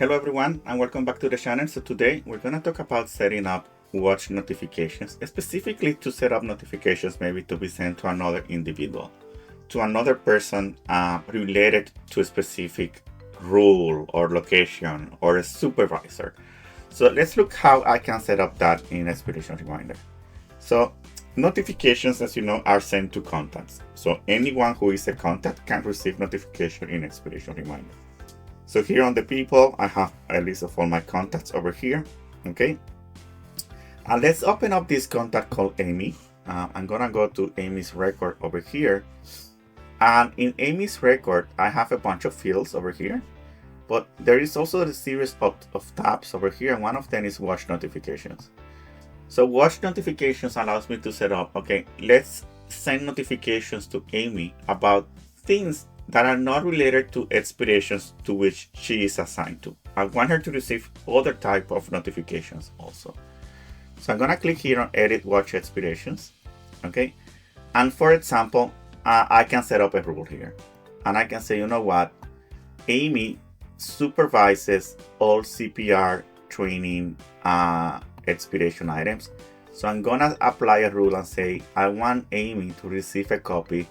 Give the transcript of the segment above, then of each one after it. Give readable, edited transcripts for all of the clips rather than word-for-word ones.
Hello everyone and welcome back to the channel. So today we're going to talk about setting up watch notifications, specifically to set up notifications maybe to be sent to another individual, to another person related to a specific rule or location or a supervisor. So let's look how I can set up that in Expiration Reminder. So notifications, as you know, are sent to contacts. So anyone who is a contact can receive notification in Expiration Reminder. So here on the people, I have a list of all my contacts over here, okay? And let's open up this contact called Amy. I'm gonna go to Amy's record over here. And in Amy's record, I have a bunch of fields over here, but there is also a series of tabs over here, and one of them is watch notifications. So watch notifications allows me to set up, okay, let's send notifications to Amy about things that are not related to expirations to which she is assigned to. I want her to receive other type of notifications also. So I'm gonna click here on Edit Watch Expirations, okay? And for example, I can set up a rule here. And I can say, you know what? Amy supervises all CPR training expiration items. So I'm gonna apply a rule and say, I want Amy to receive a copy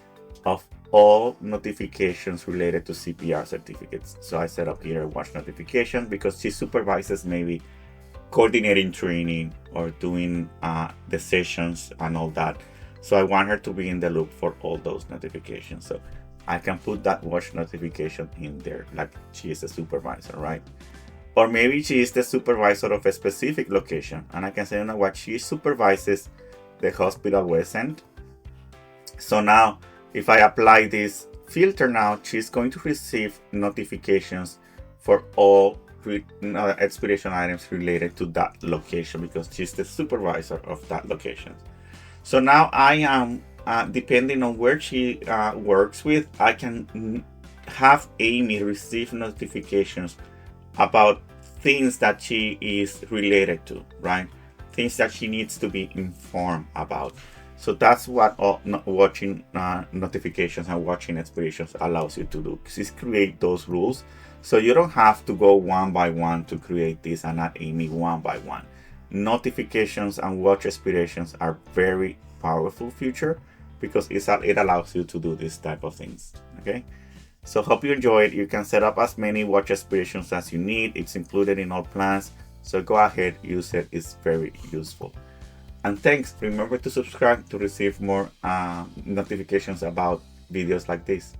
of all notifications related to CPR certificates. So I set up here a watch notification because she supervises maybe coordinating training or doing the sessions and all that. So I want her to be in the loop for all those notifications. So I can put that watch notification in there like she is a supervisor, right? Or maybe she is the supervisor of a specific location. And I can say, you know what, she supervises the hospital West End. So now, if I apply this filter now, she's going to receive notifications for all expiration items related to that location because she's the supervisor of that location. So now I am, depending on where she works with, I can have Amy receive notifications about things that she is related to, right? Things that she needs to be informed about. So that's what watching notifications and watching expirations allows you to do. Is create those rules. So you don't have to go one by one to create this and add Amy one by one. Notifications and watch expirations are very powerful feature because it allows you to do this type of things, okay? So hope you enjoyed. You can set up as many watch expirations as you need. It's included in all plans. So go ahead, use it. It's very useful. And thanks. Remember to subscribe to receive more notifications about videos like this.